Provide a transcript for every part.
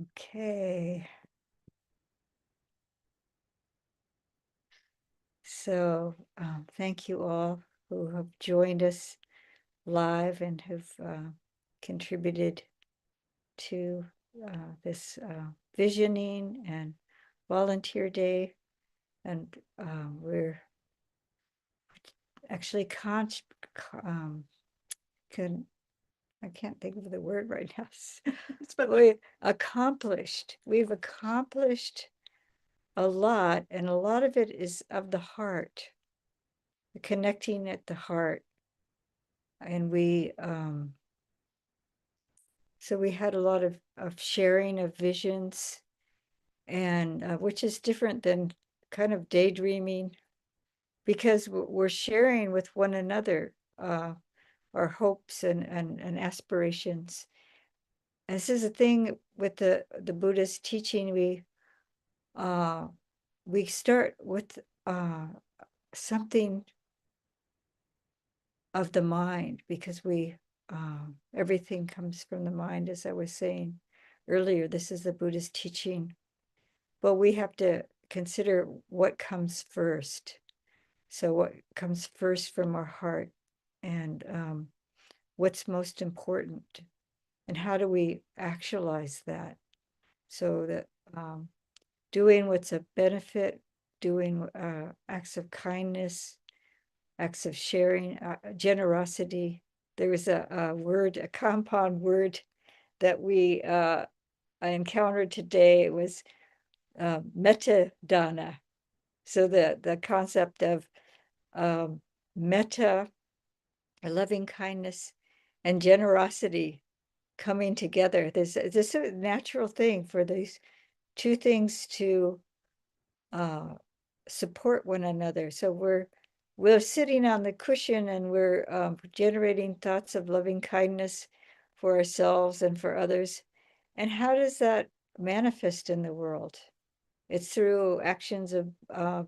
Okay. So thank you all who have joined us live and have contributed to this visioning and volunteer day. And we're actually um, can I can't think of the word right now. But we've accomplished a lot, and a lot of it is of the heart, connecting at the heart. And so we had a lot of sharing of visions, and which is different than kind of daydreaming, because we're sharing with one another our hopes and aspirations. And this is a thing with the Buddha's teaching. Uh, we start with something of the mind, because everything comes from the mind, as I was saying earlier. This is the Buddha's teaching, but we have to consider what comes first. So what comes first from our heart, and what's most important, and how do we actualize that, so that doing what's a benefit, doing acts of kindness, acts of sharing, generosity. There was a compound word that I encountered today. It was metadana. So the concept of metta, loving kindness, and generosity coming together. There's a natural thing for these two things to support one another. So we're sitting on the cushion, and we're generating thoughts of loving kindness for ourselves and for others. And how does that manifest in the world? It's through actions of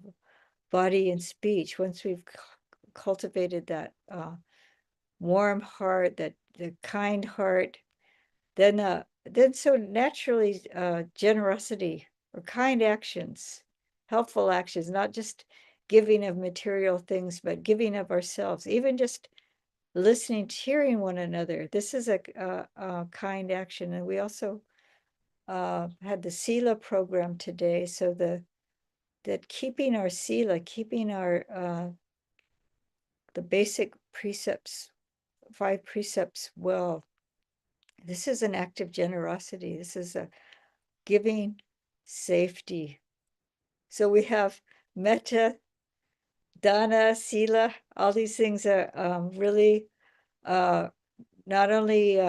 body and speech. Once we've cultivated that warm heart, that the kind heart, then so naturally generosity or kind actions, helpful actions, not just giving of material things, but giving of ourselves, even just listening, hearing one another. This is a kind action. And we also had the Sila program today. So that keeping our Sila, keeping our the basic precepts, 5 precepts well. This is an act of generosity. This is a giving safety. So we have metta, dana, sila. All these things are really not only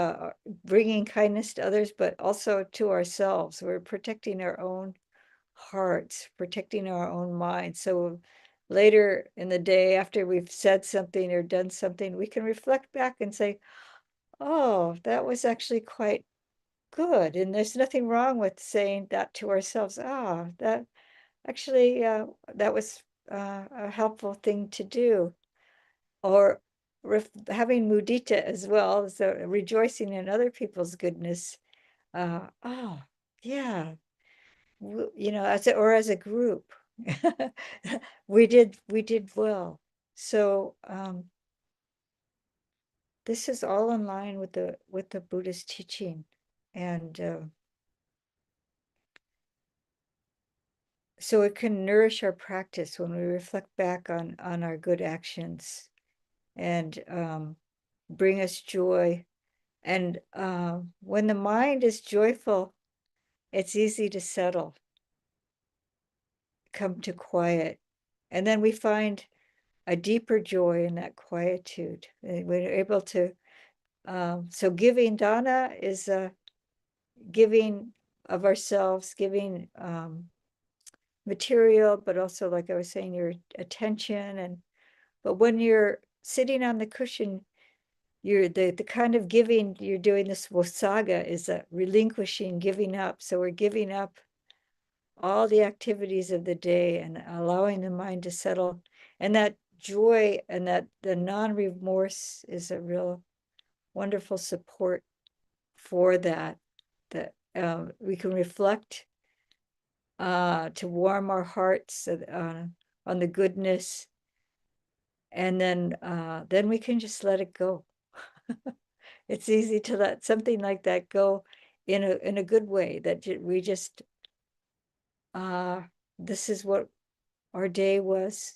bringing kindness to others, but also to ourselves. We're protecting our own hearts, protecting our own minds. So later in the day, after we've said something or done something, we can reflect back and say, oh, that was actually quite good. And there's nothing wrong with saying that to ourselves. Ah, that actually, that was a helpful thing to do. Or having mudita as well, so rejoicing in other people's goodness. Oh, yeah, as a group, we did well. So this is all in line with the Buddhist teaching, and so it can nourish our practice when we reflect back on our good actions, and bring us joy. And when the mind is joyful, it's easy to settle, come to quiet. And then we find a deeper joy in that quietude. And we're able to, so giving dana is giving of ourselves, giving material, but also, like I was saying, your attention. But when you're sitting on the cushion, you're the kind of giving you're doing, this wasaga, is a relinquishing, giving up. So we're giving up all the activities of the day and allowing the mind to settle. And that joy and that the non-remorse is a real wonderful support for that We can reflect to warm our hearts on the goodness, and then we can just let it go. It's easy to let something like that go in a good way, that we just uh this is what our day was,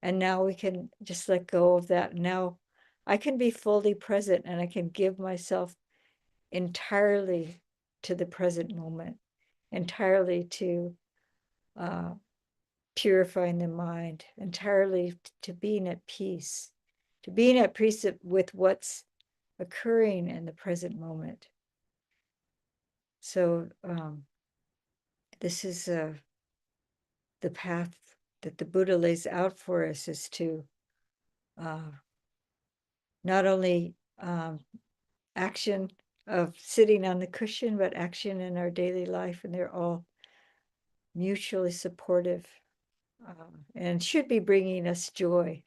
and now we can just let go of that. Now I can be fully present, and I can give myself entirely to the present moment, entirely to uh purifying the mind, entirely to being at peace, to being at peace with what's occurring in the present moment. So this is the path that the Buddha lays out for us, is to uh, not only action of sitting on the cushion, but action in our daily life, and they're all mutually supportive, and should be bringing us joy.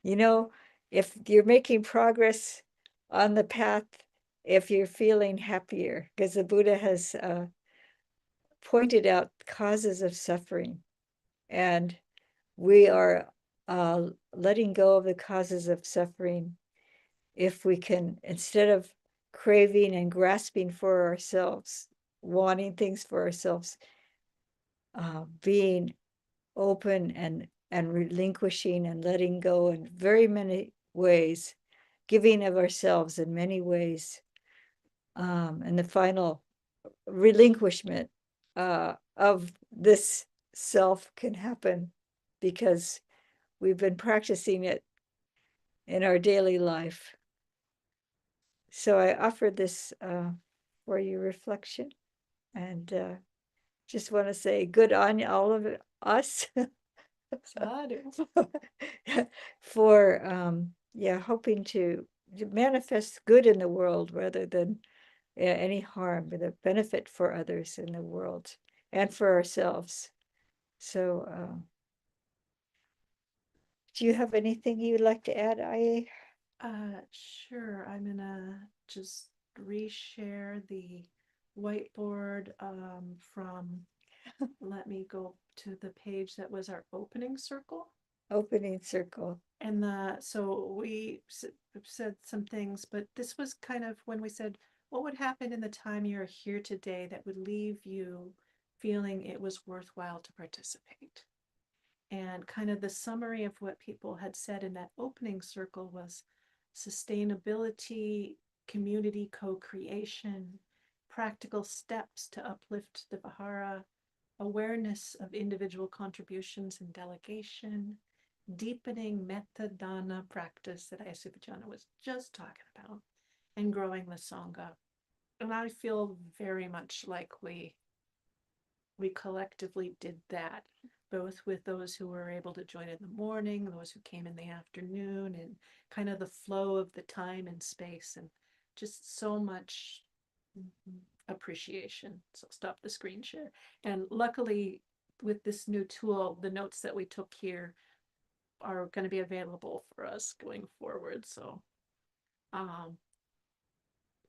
You know, if you're making progress on the path, if you're feeling happier, because the Buddha has pointed out causes of suffering, and we are letting go of the causes of suffering if we can, instead of craving and grasping for ourselves, wanting things for ourselves, being open and relinquishing and letting go in very many ways, giving of ourselves in many ways, and the final relinquishment of this self can happen because we've been practicing it in our daily life. So I offer this for your reflection, and just want to say good on all of us for yeah, hoping to manifest good in the world rather than any harm, but a benefit for others in the world and for ourselves. So do you have anything you'd like to add, IA? Sure. I'm gonna just reshare the whiteboard from, let me go to the page that was our opening circle. Opening circle. And so we said some things, but this was kind of when we said, what would happen in the time you're here today that would leave you feeling it was worthwhile to participate? And kind of the summary of what people had said in that opening circle was sustainability, community co creation, practical steps to uplift the Vihara, awareness of individual contributions and delegation, deepening metta dana practice that Ayasupajana was just talking about, and growing the Sangha. And I feel very much like we collectively did that, both with those who were able to join in the morning, those who came in the afternoon, and kind of the flow of the time and space, and just so much appreciation. So stop the screen share. And luckily, with this new tool, the notes that we took here are going to be available for us going forward. So, um,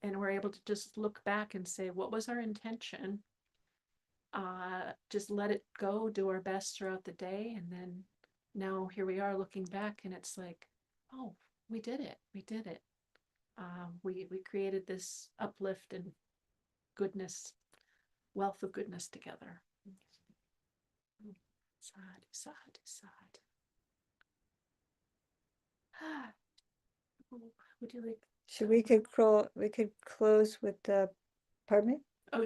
and we're able to just look back and say, what was our intention? Just let it go, do our best throughout the day. And then now here we are looking back, and it's like, oh, we did it. We did it. We created this uplift and goodness, wealth of goodness together. Sad, sad, sad. Would you like? So we could close with the, pardon me? Oh,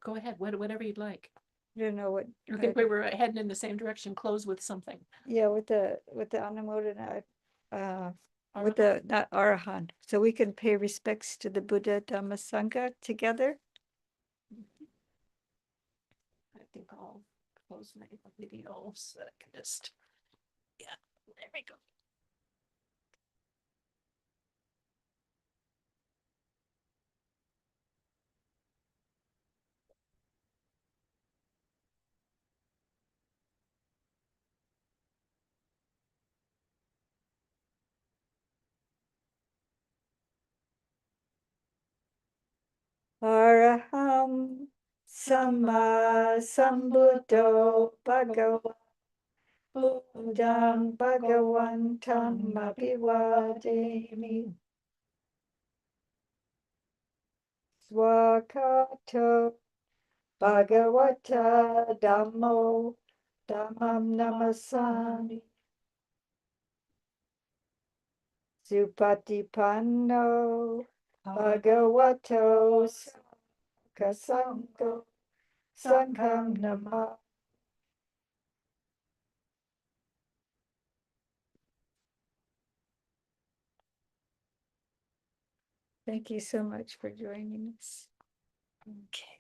go ahead. Whatever you'd like. I don't know what Okay, we were heading in the same direction. Close with something. yeah, with the Anumodana, with the not Arahant. So we can pay respects to the Buddha Dhamma Sangha together. I think I'll close my video so that I can just, yeah, there we go. Araham Sama Sambuddho Bhagava Buddhang Bhagavantam Abhivademi Swakato Bhagavata Dhammo Dhammam Namasami Supatipanno Bhagavato Sangha Sangham Namah. Thank you so much for joining us. Okay.